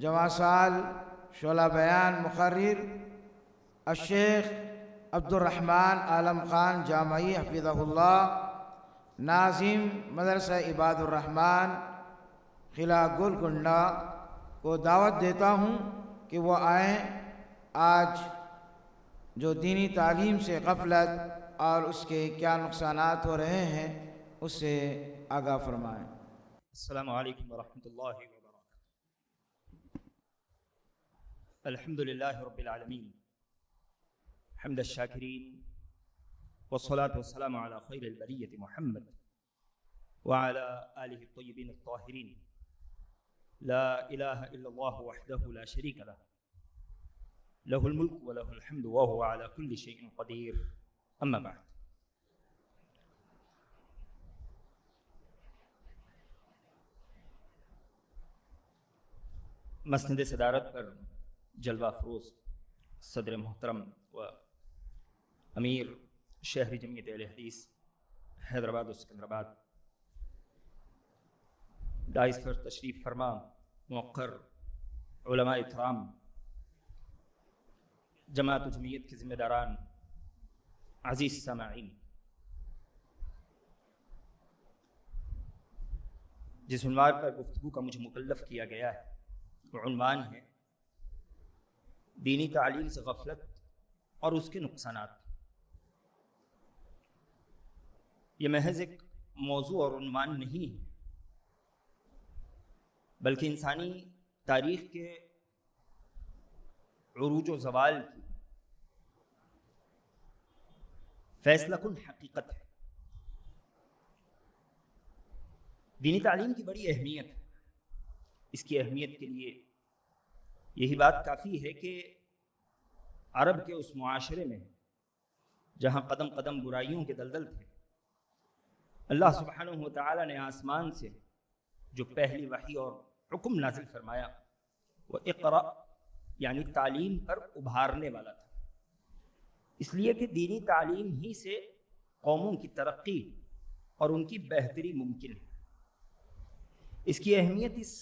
جواں سال شعلہ بیان مقرر الشیخ عبد الرحمن عالم خان جامعی حفظہ اللہ، ناظم مدرسہ عباد الرحمن قلعہ گولکنڈہ کو دعوت دیتا ہوں کہ وہ آئیں، آج جو دینی تعلیم سے غفلت اور اس کے کیا نقصانات ہو رہے ہیں اس سے آگاہ فرمائیں۔ السلام علیکم ورحمۃ اللہ وبرکاتہ۔ الحمد للہ رب العالمین حمد الشاکرین والصلاة والسلام علی خیر البریۃ محمد وعلی آلہ الطیبین الطاہرین، لا الہ الا اللہ وحدہ لا شریک لہ، لہ الملک ولہ الحمد وہو علی کل شیء قدیر، اما بعد۔ مسند صدارت پر جلوہ افروز صدر محترم و امیر شہری جمعیت اہل حدیث حیدرآباد و سکندرآباد، دائس پر تشریف فرما موقر علماء اکرام، جماعت و جمعیت کے ذمہ داران، عزیز سامعین، جس عنوان پر گفتگو کا مجھے مکلف کیا گیا ہے وہ عنوان ہے دینی تعلیم سے غفلت اور اس کے نقصانات۔ یہ محض ایک موضوع اور عنوان نہیں ہے، بلکہ انسانی تاریخ کے عروج و زوال کی فیصلہ کن حقیقت ہے۔ دینی تعلیم کی بڑی اہمیت ہے۔ اس کی اہمیت کے لیے یہی بات کافی ہے کہ عرب کے اس معاشرے میں جہاں قدم قدم برائیوں کے دلدل تھے، اللہ سبحانہ و تعالی نے آسمان سے جو پہلی وحی اور حکم نازل فرمایا وہ اقرأ یعنی تعلیم پر ابھارنے والا تھا، اس لیے کہ دینی تعلیم ہی سے قوموں کی ترقی اور ان کی بہتری ممکن ہے۔ اس کی اہمیت اس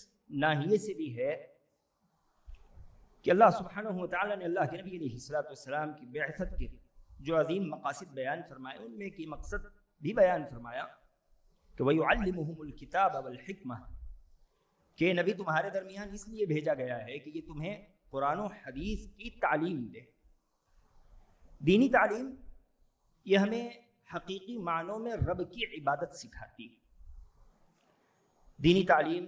ناحیے سے بھی ہے کہ اللہ سبحانہ و تعالی نے اللہ کے نبی علیہ الصلوۃ والسلام کی بعثت کے جو عظیم مقاصد بیان فرمائے ان میں کی مقصد بھی بیان فرمایا کہ وَيُعَلِّمُهُمُ الْكِتَابَ وَالْحِكْمَةَ، کہ نبی تمہارے درمیان اس لیے بھیجا گیا ہے کہ یہ تمہیں قرآن و حدیث کی تعلیم دے۔ دینی تعلیم یہ ہمیں حقیقی معنوں میں رب کی عبادت سکھاتی ہے۔ دینی تعلیم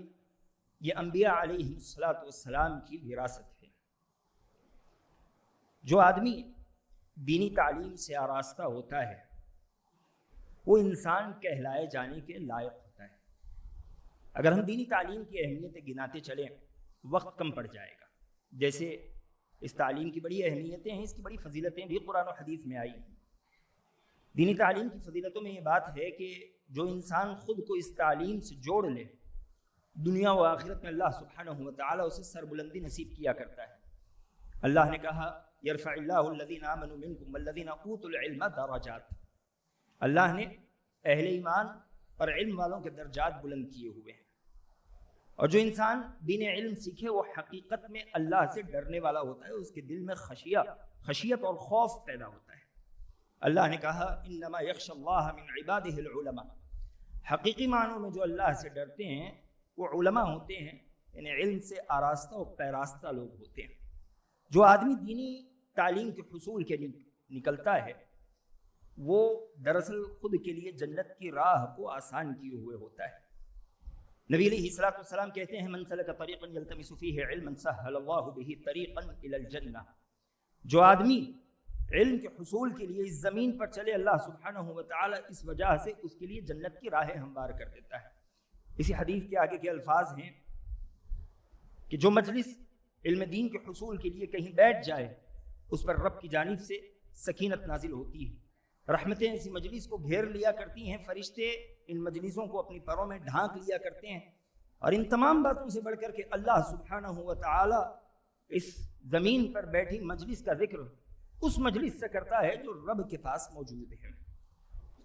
یہ انبیاء علیہ الصلوۃ والسلام کی وراثت ہے۔ جو آدمی دینی تعلیم سے آراستہ ہوتا ہے وہ انسان کہلائے جانے کے لائق ہوتا ہے۔ اگر ہم دینی تعلیم کی اہمیتیں گناتے چلیں وقت کم پڑ جائے گا۔ جیسے اس تعلیم کی بڑی اہمیتیں ہیں، اس کی بڑی فضیلتیں بھی قرآن و حدیث میں آئی ہیں۔ دینی تعلیم کی فضیلتوں میں یہ بات ہے کہ جو انسان خود کو اس تعلیم سے جوڑ لے، دنیا و آخرت میں اللہ سبحانہ و تعالیٰ اسے سربلندی نصیب کیا کرتا ہے۔ اللہ نے کہا یرفع اللہ الذین آمنوا منکم والذین اوتوا العلم درجات، اللہ نے اہل ایمان اور علم والوں کے درجات بلند کیے ہوئے ہیں۔ اور جو انسان دین علم سیکھے وہ حقیقت میں اللہ سے ڈرنے والا ہوتا ہے، اس کے دل میں خشیت اور خوف پیدا ہوتا ہے۔ اللہ نے کہا انما یخشی اللہ من عبادہ العلماء، حقیقی معنوں میں جو اللہ سے ڈرتے ہیں وہ علماء ہوتے ہیں، یعنی علم سے آراستہ اور پیراستہ لوگ ہوتے ہیں۔ جو آدمی دینی تعلیم کے حصول کے لیے نکلتا ہے وہ دراصل خود کے لیے جنت کی راہ کو آسان کیے ہوئے ہوتا ہے۔ نبی علیہ الصلوۃ والسلام کہتے ہیں من سلک طریقا یلتمس فیہ علما سہل اللہ بہ طریقا الی الجنہ، جو آدمی علم کے حصول کے لیے اس زمین پر چلے اللہ سبحانہ و تعالی اس وجہ سے اس کے لیے جنت کی راہیں ہموار کر دیتا ہے۔ اسی حدیث کے آگے کے الفاظ ہیں کہ جو مجلس علم دین کے حصول کے لیے کہیں بیٹھ جائے اس پر رب کی جانب سے سکینت نازل ہوتی ہے، رحمتیں اسی مجلس کو گھیر لیا کرتی ہیں، فرشتے ان مجلسوں کو اپنی پروں میں ڈھانک لیا کرتے ہیں، اور ان تمام باتوں سے بڑھ کر کے اللہ سبحانہ و تعالی اس زمین پر بیٹھی مجلس کا ذکر اس مجلس سے کرتا ہے جو رب کے پاس موجود ہے۔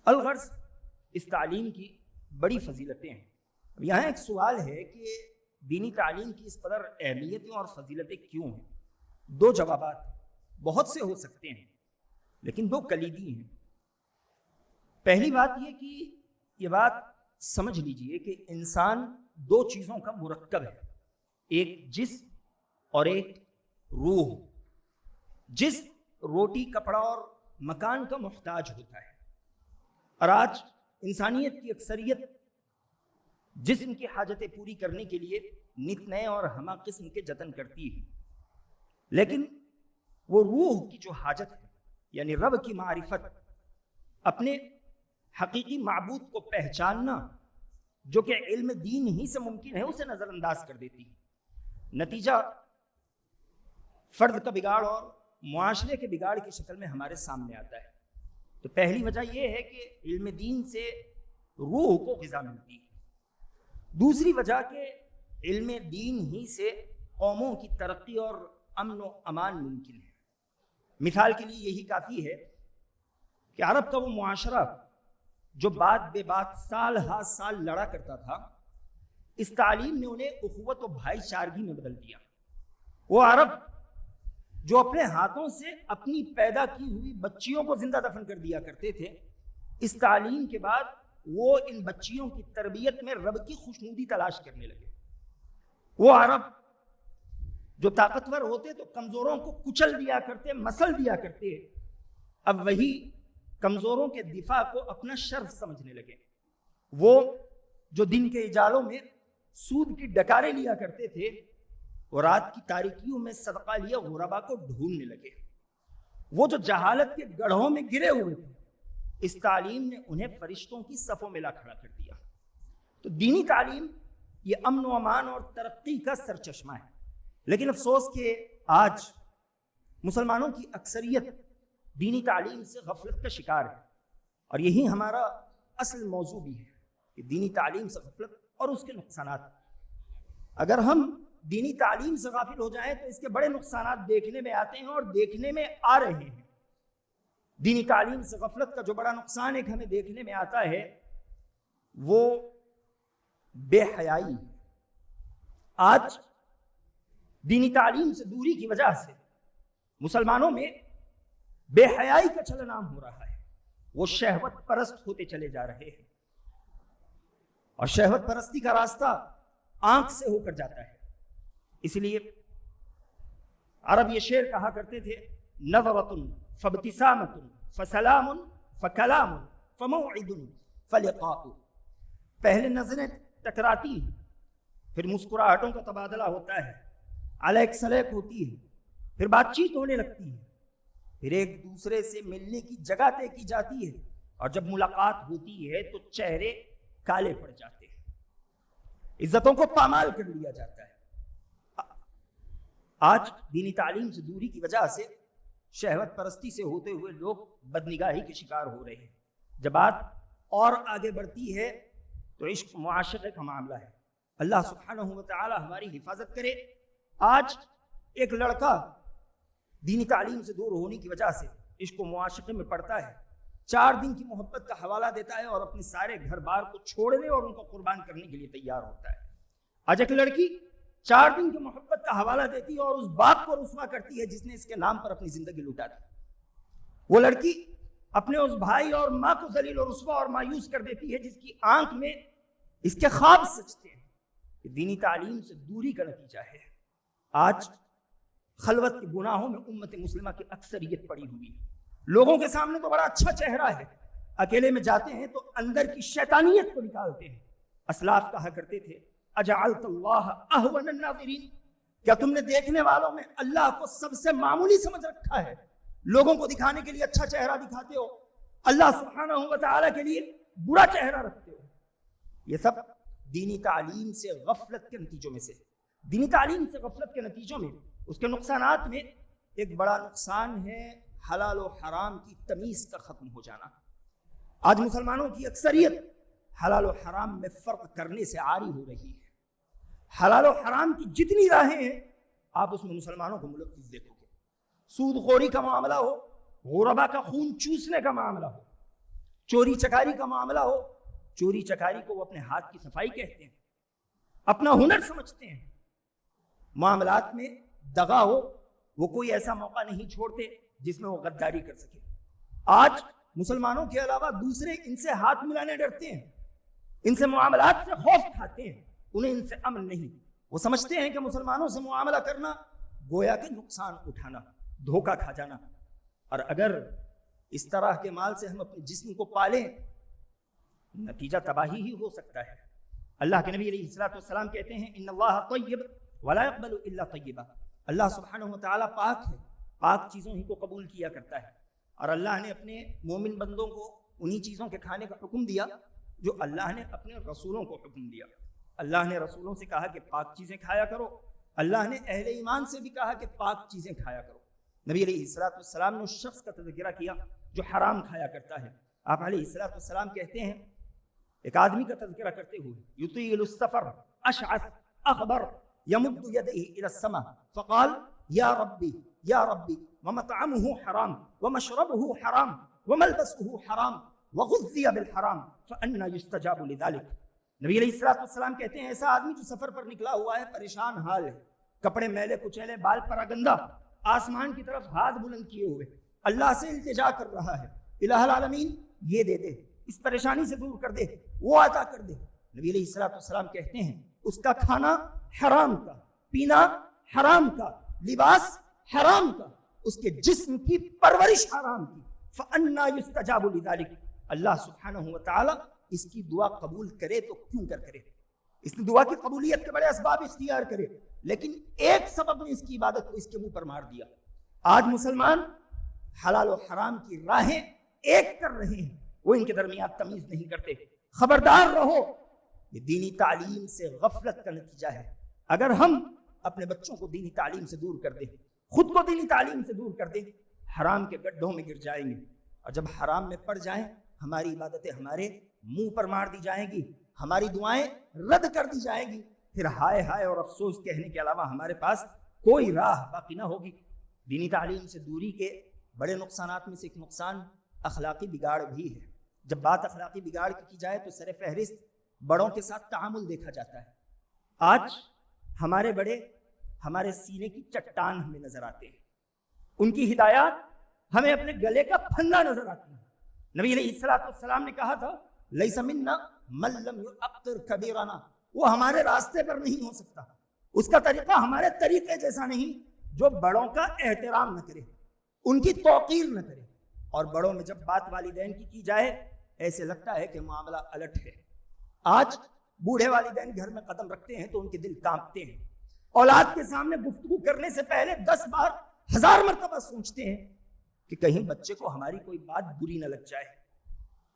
الغرض اس تعلیم کی بڑی فضیلتیں ہیں۔ اب یہاں ایک سوال ہے کہ دینی تعلیم کی اس قدر اہمیتیں اور فضیلتیں کیوں ہیں؟ دو جوابات بہت سے ہو سکتے ہیں لیکن دو کلیدی ہیں۔ پہلی بات یہ کہ یہ بات سمجھ لیجئے کہ انسان دو چیزوں کا مرکب ہے، ایک جسم اور ایک روح۔ جسم روٹی کپڑا اور مکان کا محتاج ہوتا ہے، اور آج انسانیت کی اکثریت جسم کی حاجتیں پوری کرنے کے لیے نت نئے اور ہمہ قسم کے جتن کرتی ہے، لیکن وہ روح کی جو حاجت ہے یعنی رب کی معرفت، اپنے حقیقی معبود کو پہچاننا جو کہ علم دین ہی سے ممکن ہے، اسے نظر انداز کر دیتی ہے۔ نتیجہ فرد کا بگاڑ اور معاشرے کے بگاڑ کی شکل میں ہمارے سامنے آتا ہے۔ تو پہلی وجہ یہ ہے کہ علم دین سے روح کو غذا ملتی ہے۔ دوسری وجہ کہ علم دین ہی سے قوموں کی ترقی اور امن و امان ممکن ہے۔ مثال کے لیے یہی کافی ہے کہ عرب کا وہ معاشرہ جو بات بے بات سال ہا سال لڑا کرتا تھا، اس تعلیم نے انہیں اخوت و بھائی چارگی میں بدل دیا۔ وہ عرب جو اپنے ہاتھوں سے اپنی پیدا کی ہوئی بچیوں کو زندہ دفن کر دیا کرتے تھے، اس تعلیم کے بعد وہ ان بچیوں کی تربیت میں رب کی خوشنودی تلاش کرنے لگے۔ وہ عرب جو طاقتور ہوتے تو کمزوروں کو کچل دیا کرتے، مسل دیا کرتے، اب وہی کمزوروں کے دفاع کو اپنا شرف سمجھنے لگے۔ وہ جو دن کے اجالوں میں سود کی ڈکاریں لیا کرتے تھے، وہ رات کی تاریکیوں میں صدقہ لیا غربا کو ڈھونڈنے لگے۔ وہ جو جہالت کے گڑھوں میں گرے ہوئے تھے، اس تعلیم نے انہیں فرشتوں کی صفوں میں لا کھڑا کر دیا۔ تو دینی تعلیم یہ امن و امان اور ترقی کا سرچشمہ ہے، لیکن افسوس کہ آج مسلمانوں کی اکثریت دینی تعلیم سے غفلت کا شکار ہے، اور یہی ہمارا اصل موضوع بھی ہے کہ دینی تعلیم سے غفلت اور اس کے نقصانات۔ اگر ہم دینی تعلیم سے غافل ہو جائیں تو اس کے بڑے نقصانات دیکھنے میں آتے ہیں اور دیکھنے میں آ رہے ہیں۔ دینی تعلیم سے غفلت کا جو بڑا نقصان ایک ہمیں دیکھنے میں آتا ہے وہ بے حیائی۔ آج دینی تعلیم سے دوری کی وجہ سے مسلمانوں میں بے حیائی کا چلن عام ہو رہا ہے۔ وہ شہوت پرست ہوتے چلے جا رہے ہیں، اور شہوت پرستی کا راستہ آنکھ سے ہو کر جاتا ہے۔ اس لیے عرب یہ شعر کہا کرتے تھے، نظرۃ فابتسامۃ فسلام فکلام فموعد فلقاء۔ پہلے نظریں ٹکراتی ہیں، پھر مسکراہٹوں کا تبادلہ ہوتا ہے، علیک سلیک ہوتی ہے، پھر بات چیت ہونے لگتی ہے، پھر ایک دوسرے سے ملنے کی جگہ طے کی جاتی ہے، اور جب ملاقات ہوتی ہے تو چہرے کالے پڑ جاتے ہیں، عزتوں کو پامال کر لیا جاتا ہے۔ آج دینی تعلیم سے دوری کی وجہ سے شہوت پرستی سے ہوتے ہوئے لوگ بدنگاہی کے شکار ہو رہے ہیں۔ جب بات اور آگے بڑھتی ہے تو عشق معاشرے کا معاملہ ہے۔ اللہ سبحانہ و تعالی ہماری حفاظت کرے۔ آج ایک لڑکا دینی تعلیم سے دور ہونے کی وجہ سے عشق و معاشرے میں پڑتا ہے، 4 دن کی محبت کا حوالہ دیتا ہے اور اپنے سارے گھر بار کو چھوڑنے اور ان کو قربان کرنے کے لیے تیار ہوتا ہے۔ آج ایک لڑکی 4 دن کی محبت کا حوالہ دیتی ہے اور اس باپ کو رسوا کرتی ہے جس نے اس کے نام پر اپنی زندگی لوٹا دی۔ وہ لڑکی اپنے اس بھائی اور ماں کو ذلیل اور رسوا اور مایوس کر دیتی ہے جس کی آنکھ میں اس کے خواب سجتے ہیں۔ کہ دینی تعلیم سے دوری کا نتیجہ ہے۔ آج خلوت کے گناہوں میں امت مسلمہ کی اکثریت پڑی ہوئی ہے۔ لوگوں کے سامنے تو بڑا اچھا چہرہ ہے، اکیلے میں جاتے ہیں تو اندر کی شیطانیت کو نکالتے ہیں۔ اسلاف کہا کرتے تھے، اجعلت اللہ اہون الناظرین، کیا تم نے دیکھنے والوں میں اللہ کو سب سے معمولی سمجھ رکھا ہے؟ لوگوں کو دکھانے کے لیے اچھا چہرہ دکھاتے ہو، اللہ سبحانہ و تعالی کے لیے برا چہرہ رکھتے ہو۔ یہ سب دینی تعلیم سے غفلت کے نتیجوں میں سے۔ دینی تعلیم سے غفلت کے نتیجوں میں اس کے نقصانات میں ایک بڑا نقصان ہے حلال و حرام کی تمیز کا ختم ہو جانا۔ آج مسلمانوں کی اکثریت حلال و حرام میں فرق کرنے سے عاری ہو رہی ہے۔ حلال و حرام کی جتنی راہیں ہیں آپ اس میں مسلمانوں کو ملوث دیکھو گے۔ سود خوری کا معاملہ ہو، غربا کا خون چوسنے کا معاملہ ہو، چوری چکاری کا معاملہ ہو، چوری چکاری کو وہ اپنے ہاتھ کی صفائی کہتے ہیں۔ اپنا ہنر سمجھتے ہیں. معاملات میں دغا ہو وہ کوئی ایسا موقع نہیں چھوڑتے جس میں وہ غداری کر سکے. آج مسلمانوں کے علاوہ دوسرے ان سے ہاتھ ملانے ڈرتے ہیں, ان سے معاملات سے خوف کھاتے ہیں, انہیں ان سے امن نہیں. وہ سمجھتے ہیں کہ مسلمانوں سے معاملہ کرنا گویا کہ نقصان اٹھانا, دھوکہ کھا جانا. اور اگر اس طرح کے مال سے ہم اپنے جسم کو پالیں, نتیجہ تباہی ہی ہو سکتا ہے. اللہ کے نبی علیہ الصلوۃ والسلام کہتے ہیں ان اللہ طیب ولا يقبل الا طیبا. اللہ سبحانہ وتعالی پاک ہے, پاک چیزوں ہی کو قبول کیا کرتا ہے. اور اللہ نے اپنے مومن بندوں کو انہی چیزوں کے کھانے کا حکم دیا جو اللہ نے اپنے رسولوں کو حکم دیا. اللہ نے رسولوں سے کہا کہ پاک چیزیں کھایا کرو, اللہ نے اہل ایمان سے بھی کہا کہ پاک چیزیں کھایا کرو. نبی علیہ الصلوۃ والسلام نے اس شخص کا تذکرہ کیا جو حرام کھایا کرتا ہے. آپ علیہ الصلوۃ والسلام کہتے ہیں, ایک آدمی کا تذکرہ کرتے ہوئے, یطیل السفر اشعث اخبر یمد یدیہ الی السماء فقال یا ربی یا ربی ومطعمہ حرام ومشربہ حرام وملبسہ حرام وغذی بالحرام فأنا یستجاب لذلک. نبی علیہ الصلوۃ والسلام کہتے ہیں ایسا آدمی جو سفر پر نکلا ہوا ہے, پریشان حال ہے, کپڑے میلے کچیلے, بال پراگندہ, آسمان کی طرف ہاتھ بلند کیے ہوئے اللہ سے التجا کر رہا ہے, الہ العالمین یہ دے دے, اس پریشانی سے دور کر دے, وہ عطا کر دے. نبی علیہ الصلوۃ والسلام کہتے ہیں اس کا کھانا حرام کا, پینا حرام کا, لباس حرام کا, اس کے جسم کی پرورش حرام کی. فَأَنَّا يُسْتَجَابُ لِذَلِكَ. اللہ سبحانہ وتعالی اس کی دعا قبول کرے تو کیوں کر کرے. اس نے دعا کی قبولیت کے بڑے اسباب اختیار کرے, لیکن ایک سبب نے اس کی عبادت کو اس کے منہ پر مار دیا. آج مسلمان حلال و حرام کی راہیں ایک کر رہے ہیں, وہ ان کے درمیان تمیز نہیں کرتے. خبردار رہو, یہ دینی تعلیم سے غفلت کا نتیجہ ہے. اگر ہم اپنے بچوں کو دینی تعلیم سے دور کر دیں, خود کو دینی تعلیم سے دور کر دیں, حرام کے گڈھوں میں گر جائیں گے. اور جب حرام میں پڑ جائیں, ہماری عبادتیں ہمارے منہ پر مار دی جائیں گی, ہماری دعائیں رد کر دی جائیں گی, پھر ہائے ہائے اور افسوس کہنے کے علاوہ ہمارے پاس کوئی راہ باقی نہ ہوگی. دینی تعلیم سے دوری کے بڑے نقصانات میں سے ایک نقصان اخلاقی بگاڑ بھی ہے. جب بات اخلاقی بگاڑ کی جائے تو سر فہرست بڑوں کے ساتھ تعامل دیکھا جاتا ہے. آج ہمارے بڑے ہمارے سینے کی چٹان ہمیں نظر آتے ہیں, ان کی ہدایات ہمیں اپنے گلے کا پھندا نظر آتی ہیں. نبی علیہ الصلوۃ والسلام نے کہا تھا لیس منا من لم یعقر کبیرنا, وہ ہمارے راستے پر نہیں ہو سکتا, اس کا طریقہ ہمارے طریقے جیسا نہیں جو بڑوں کا احترام نہ کرے, ان کی توقیر نہ کرے. اور بڑوں میں جب بات والدین کی جائے ایسے لگتا ہے کہ معاملہ الٹ ہے. آج بوڑھے والدین گھر میں قدم رکھتے ہیں تو ان کے دل کانپتے ہیں, اولاد کے سامنے گفتگو کرنے سے پہلے 10 بار 1000 مرتبہ سوچتے ہیں کہ کہیں بچے کو ہماری کوئی بات بری نہ لگ جائے,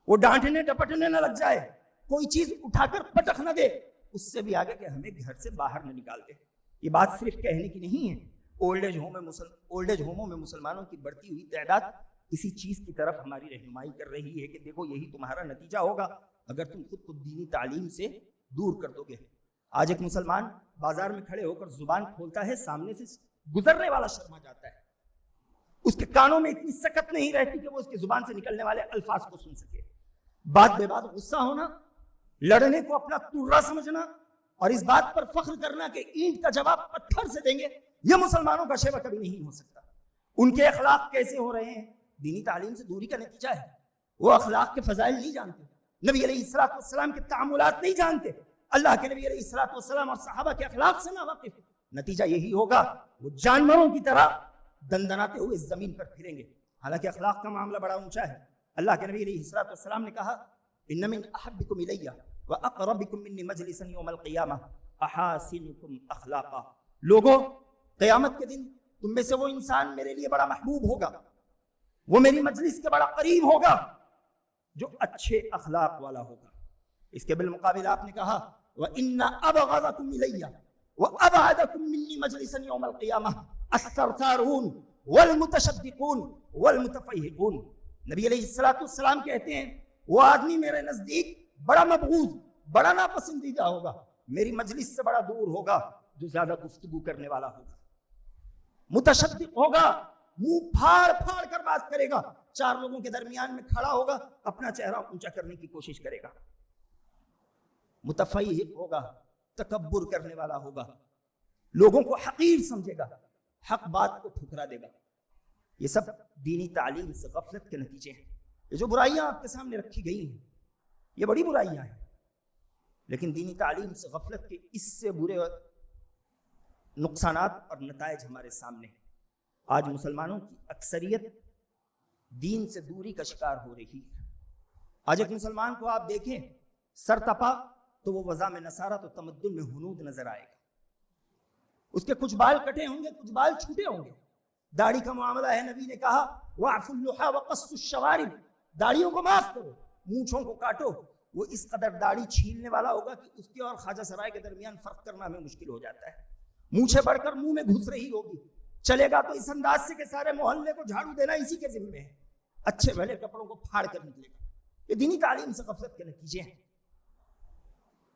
وہ ڈانٹنے ڈپٹنے نہ لگ جائے, کوئی چیز اٹھا کر پٹک نہ دے, اس سے بھی آگے کہ ہمیں گھر سے باہر نہ نکال دے. یہ بات صرف کہنے کی نہیں ہے. اولڈ ایج ہوموں میں مسلمانوں کی بڑھتی ہوئی تعداد اسی چیز کی طرف ہماری رہنمائی کر رہی ہے کہ دیکھو یہی تمہارا نتیجہ ہوگا اگر تم خود کو دینی تعلیم سے دور کر دو گے. آج ایک مسلمان بازار میں کھڑے ہو کر زبان کھولتا ہے, سامنے سے گزرنے والا شرما جاتا ہے, اس کے کانوں میں اتنی سکت نہیں رہتی کہ وہ اس کی زبان سے نکلنے والے الفاظ کو سن سکے. بات بے بات غصہ ہونا, لڑنے کو اپنا ترا سمجھنا اور اس بات پر فخر کرنا کہ اینٹ کا جواب پتھر سے دیں گے, یہ مسلمانوں کا شیوا کبھی نہیں ہو سکتا. ان کے اخلاق کیسے ہو رہے ہیں؟ دینی تعلیم سے دوری کا نتیجہ ہے. وہ اخلاق کے فضائل نہیں جانتے, نبی علیہ الصلوۃ والسلام کے تعاملات نہیں جانتے, اللہ کے نبی علیہ الصلوۃ والسلام اور صحابہ کے اخلاق سے ناواقف. نتیجہ یہی ہوگا وہ جانوروں کی طرح دندناتے ہوئے زمین پر پھریں گے. حالانکہ اخلاق کا معاملہ بڑا اونچا ہے. اللہ کے نبی علیہ الصلوۃ والسلام نے کہا ان من احبکم الی واقربکم منی مجلسا یوم القیامہ احاسنکم اخلاقا. لوگوں, قیامت کے دن تم میں سے وہ انسان میرے لیے بڑا محبوب ہوگا, وہ میری مجلس کے بڑا قریب ہوگا جو اچھے اخلاق والا ہوگا. اس کے بالمقابل آپ نے کہا وَإِنَّ أَبْغَضَكُمْ إِلَيَّ وَأَبْعَدَكُمْ مِنِّي مَجْلِسًا يَوْمَ الْقِيَامَةِ الثَّرْثَارُونَ وَالْمُتَشَدِّقُونَ وَالْمُتَفَيْهِقُونَ. نبی علیہ الصلوۃ والسلام کہتے ہیں وہ آدمی میرے نزدیک بڑا مبغوض, بڑا ناپسندیدہ ہوگا, میری مجلس سے بڑا دور ہوگا جو زیادہ گفتگو کرنے والا ہوگا, متشدق ہوگا, منہ پھاڑ پھاڑ کر بات کرے گا, 4 لوگوں کے درمیان میں کھڑا ہوگا, اپنا چہرہ اونچا کرنے کی کوشش کرے گا, متفیہق ہوگا, تکبر کرنے والا ہوگا، لوگوں کو حقیر سمجھے گا، حق بات کو ٹھکرا دے گا۔ یہ سب دینی تعلیم سے غفلت کے نتیجے ہیں۔ یہ جو برائیاں آپ کے سامنے رکھی گئی ہیں یہ بڑی برائیاں ہیں، لیکن دینی تعلیم سے غفلت کے اس سے برے نقصانات اور نتائج ہمارے سامنے ہیں۔ آج مسلمانوں کی اکثریت دین سے دوری کا شکار ہو رہی ہے۔ آج ایک مسلمان کو آپ دیکھیں سر تپا تو وہ وضع میں نصارہ تو تمدن میں ہنود نظر آئے گا، اس کے کچھ بال کٹے ہوں گے، کچھ بال چھوٹے ہوں گے۔ داڑھی کا معاملہ ہے، نبی نے کہا وَاعْفُوا اللُّحَىٰ وَقَصُّوا الشَّوَارِبَ، داڑھیوں کو معاف کرو، مونچھوں کو کاٹو۔ وہ اس قدر داڑھی چھیلنے والا ہوگا کہ اس کے اور خواجہ سرائے کے درمیان فرق کرنا ہمیں مشکل ہو جاتا ہے۔ مونچھیں بڑھ کر منہ میں گھس رہی ہوگی، چلے گا تو اس انداز سے کہ سارے محلے کو جھاڑو دینا اسی کے ذمہ ہے، اچھے بھلے کپڑوں کو پھاڑ کر نکلے گا۔ یہ دینی تعلیم سے غفلت کے نتیجے ہیں۔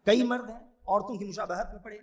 کئی مرد ہیں عورتوں کی مشابہت میں پڑے،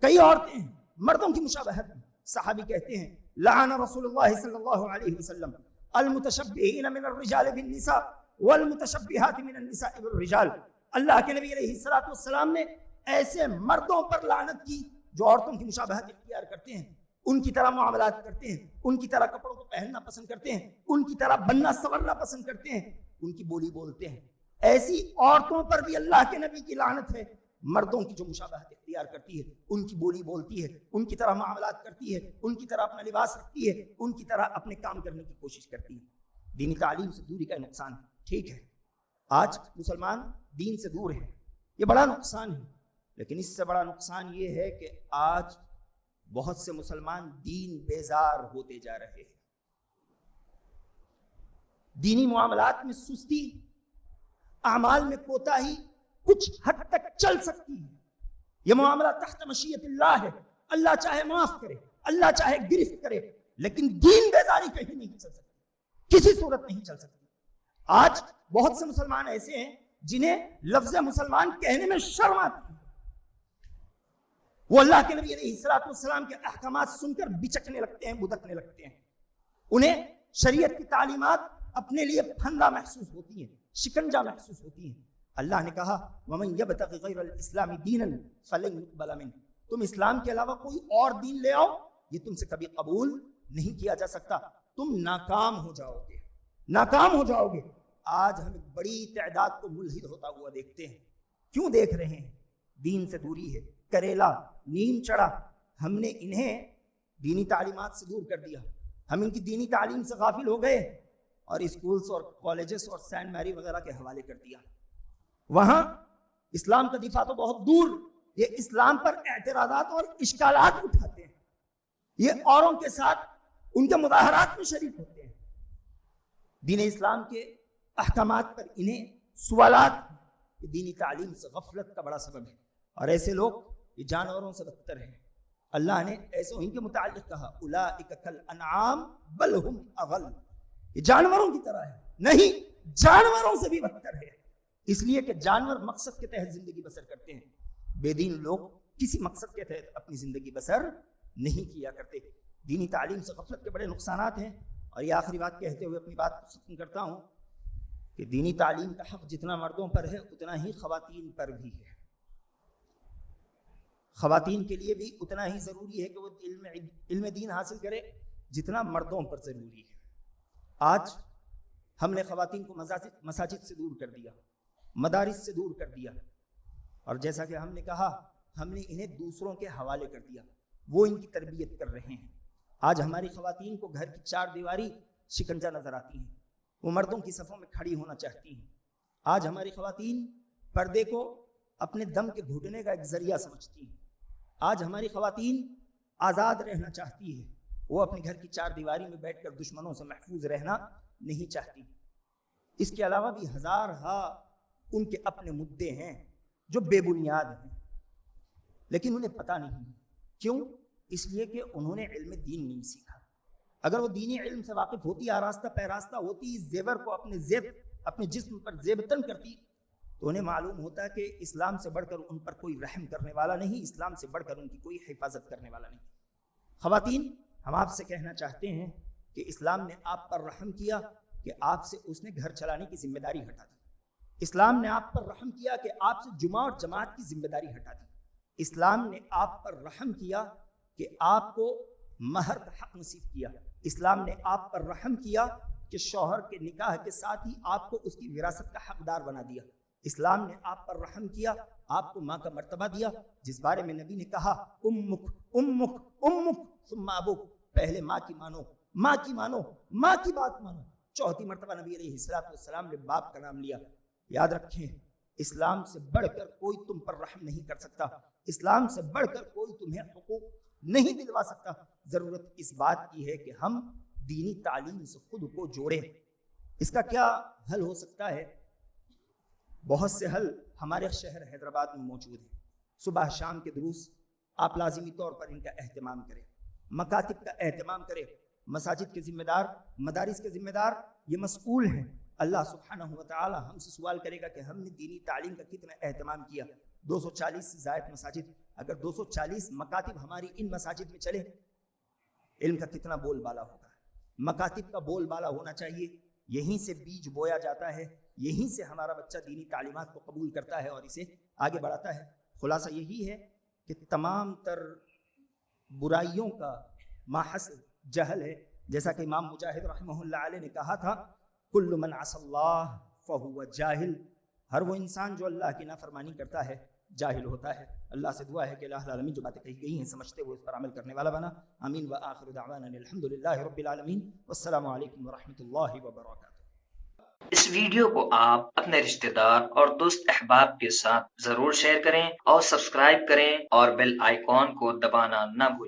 کئی عورتیں ہیں مردوں کی مشابہت میں۔ صحابی کہتے ہیں لعن رسول اللہ صلی اللہ علیہ وسلم المتشبہین من الرجال بالنساء والمتشبہات من النساء بالرجال۔ اللہ کے نبی علیہ الصلوۃ والسلام نے ایسے مردوں پر لعنت کی جو عورتوں کی مشابہت اختیار کرتے ہیں، ان کی طرح معاملات کرتے ہیں، ان کی طرح کپڑوں کو پہننا پسند کرتے ہیں، ان کی طرح بننا سنورنا پسند کرتے ہیں، ان کی بولی بولتے ہیں۔ ایسی عورتوں پر بھی اللہ کے نبی کی لعنت ہے۔ مردوں کی جو مشابہت اختیار کرتی ہے، ان کی بولی بولتی ہے، ان کی طرح معاملات کرتی ہے، ان کی طرح اپنا لباس رکھتی ہے، ان کی طرح اپنے کام کرنے کی کوشش کرتی ہے۔ دینی تعلیم سے دوری کا نقصان ٹھیک ہے، آج مسلمان دین سے دور ہیں، یہ بڑا نقصان ہے، لیکن اس سے بڑا نقصان یہ ہے کہ آج بہت سے مسلمان دین بیزار ہوتے جا رہے ہیں۔ دینی معاملات میں سستی، اعمال میں کوتاہی کچھ حد تک چل سکتی ہے، یہ معاملہ تحت مشیت اللہ ہے، اللہ چاہے معاف کرے، اللہ چاہے گرفت کرے، لیکن دین بیزاری کہیں نہیں چل سکتی، کسی صورت نہیں چل سکتی۔ آج بہت سے مسلمان ایسے ہیں جنہیں لفظ مسلمان کہنے میں شرم آتی ہے، وہ اللہ کے نبی علیہ الصلوۃ والسلام کے احکامات سن کر بچکنے لگتے ہیں، بدکنے لگتے ہیں، انہیں شریعت کی تعلیمات اپنے لیے پھندا محسوس ہوتی ہیں، شکنجہ محسوس ہوتی ہیں۔ اللہ نے کہا وَمَن يَبْتَغِ غَيْرَ الْإِسْلَامِ دِينًا فَلَن يُقْبَلَ مِنْهُ، تم اسلام کے علاوہ کوئی اور دین لے آؤ، یہ تم سے کبھی قبول نہیں کیا جا سکتا، تم ناکام ہو جاؤ گے، ناکام ہو جاؤ گے۔ آج ہم ایک بڑی تعداد کو ملحد ہوتا ہوا دیکھتے ہیں، کیوں دیکھ رہے ہیں؟ دین سے دوری ہے، کریلا نیم چڑھا، ہم نے انہیں دینی تعلیمات سے دور کر دیا، ہم ان کی دینی تعلیم سے غافل ہو گئے اور اسکولز اور کالجز اور سینٹ میری وغیرہ کے حوالے کر دیا۔ وہاں اسلام کا دفاع تو بہت دور، یہ اسلام پر اعتراضات اور اشکالات اٹھاتے ہیں، یہ اوروں کے ساتھ ان کے مظاہرات میں شریک ہوتے ہیں، دین اسلام کے احکامات پر انہیں سوالات، یہ دینی تعلیم سے غفلت کا بڑا سبب ہے۔ اور ایسے لوگ یہ جانوروں سے بدتر ہیں، اللہ نے ایسے ان کے متعلق کہا اولئک کالانعام بل ہم اضل، یہ جانوروں کی طرح ہے، نہیں جانوروں سے بھی بدتر ہے، اس لیے کہ جانور مقصد کے تحت زندگی بسر کرتے ہیں، بے دین لوگ کسی مقصد کے تحت اپنی زندگی بسر نہیں کیا کرتے۔ دینی تعلیم سے غفلت کے بڑے نقصانات ہیں۔ اور یہ آخری بات کہتے ہوئے اپنی بات کو ختم کرتا ہوں کہ دینی تعلیم کا حق جتنا مردوں پر ہے اتنا ہی خواتین پر بھی ہے، خواتین کے لیے بھی اتنا ہی ضروری ہے کہ وہ علم دین حاصل کرے جتنا مردوں پر ضروری ہے۔ آج ہم نے خواتین کو مساجد سے دور کر دیا، مدارس سے دور کر دیا، اور جیسا کہ ہم نے کہا ہم نے انہیں دوسروں کے حوالے کر دیا، وہ ان کی تربیت کر رہے ہیں۔ آج ہماری خواتین کو گھر کی چار دیواری شکنجہ نظر آتی ہیں، وہ مردوں کی صفوں میں کھڑی ہونا چاہتی ہیں۔ آج ہماری خواتین پردے کو اپنے دم کے گھٹنے کا ایک ذریعہ سمجھتی ہیں۔ آج ہماری خواتین آزاد رہنا چاہتی ہے، وہ اپنے گھر کی چار دیواری میں بیٹھ کر دشمنوں سے محفوظ رہنا نہیں چاہتی۔ اس کے علاوہ بھی ہزارہا ان کے اپنے مدعے ہیں جو بے بنیاد ہیں، لیکن انہیں پتہ نہیں۔ کیوں؟ اس لیے کہ انہوں نے علم دین نہیں سیکھا۔ اگر وہ دینی علم سے واقف ہوتی، آراستہ پیراستہ ہوتی، اس زیور کو اپنے جسم پر زیبتن کرتی، تو انہیں معلوم ہوتا کہ اسلام سے بڑھ کر ان پر کوئی رحم کرنے والا نہیں، اسلام سے بڑھ کر ان کی کوئی حفاظت کرنے والا نہیں۔ خواتین، ہم آپ سے کہنا چاہتے ہیں کہ اسلام نے آپ پر رحم کیا کہ آپ سے اس نے گھر چلانے کی ذمہ داری ہٹا دی، اسلام نے آپ پر رحم کیا کہ آپ سے جمعہ اور جماعت کی ذمہ داری ہٹا دی، اسلام نے آپ پر رحم کیا کہ آپ کو مہر کا حق نصیب کیا. اسلام نے آپ پر رحم کیا کہ شوہر کے نکاح کے ساتھ ہی آپ کو اس کی وراثت کا حقدار بنا دیا. اسلام نے آپ پر رحم کیا, آپ کو ماں کا مرتبہ دیا, جس بارے میں نبی نے کہا امک امک امک ثم ابوک, پہلے ماں کی مانو, ماں کی مانو, ماں کی بات مانو. چوتھی مرتبہ نبی علیہ السلام نے باپ کا نام لیا. یاد رکھیں, اسلام سے بڑھ کر کوئی تم پر رحم نہیں کر سکتا, اسلام سے بڑھ کر کوئی تمہیں حقوق نہیں دلوا سکتا. ضرورت اس بات کی ہے کہ ہم دینی تعلیم سے خود کو جوڑیں. اس کا کیا حل ہو سکتا ہے؟ بہت سے حل ہمارے شہر حیدرآباد میں موجود ہیں. صبح شام کے دروس آپ لازمی طور پر ان کا اہتمام کریں, مکاتب کا اہتمام کریں. مساجد کے ذمہ دار, مدارس کے ذمہ دار یہ مسئول ہیں. اللہ سبحانہ و تعالی ہم سے سوال کرے گا کہ ہم نے دینی تعلیم کا کتنا اہتمام کیا. 240 سے زائد مساجد, اگر 240 مکاتب ہماری ان مساجد میں چلے, علم کا کتنا بول بالا ہوگا. مکاتب کا بول بالا ہونا چاہیے. یہیں سے بیج بویا جاتا ہے, یہیں سے ہمارا بچہ دینی تعلیمات کو قبول کرتا ہے اور اسے آگے بڑھاتا ہے. خلاصہ یہی ہے کہ تمام تر برائیوں کا ماحصل جہل ہے. جیسا کہ امام مجاہد رحمہ اللہ علیہ نے کہا تھا, کل من عصى اللہ فہو جاہل, ہر وہ انسان جو اللہ کی نافرمانی کرتا ہے جاہل ہوتا ہے. اللہ سے دعا ہے کہ الہ العالمین جو باتیں کہی گئی ہیں سمجھتے ہوئے اس پر عمل کرنے والا بنا. آمین. وآخر دعوانا الحمدللہ رب العالمین, والسلام علیکم ورحمۃ اللہ وبرکاتہ. اس ویڈیو کو آپ اپنے رشتہ دار اور دوست احباب کے ساتھ ضرور شیئر کریں اور سبسکرائب کریں اور بیل آئیکن کو دبانا نہ بھولیں.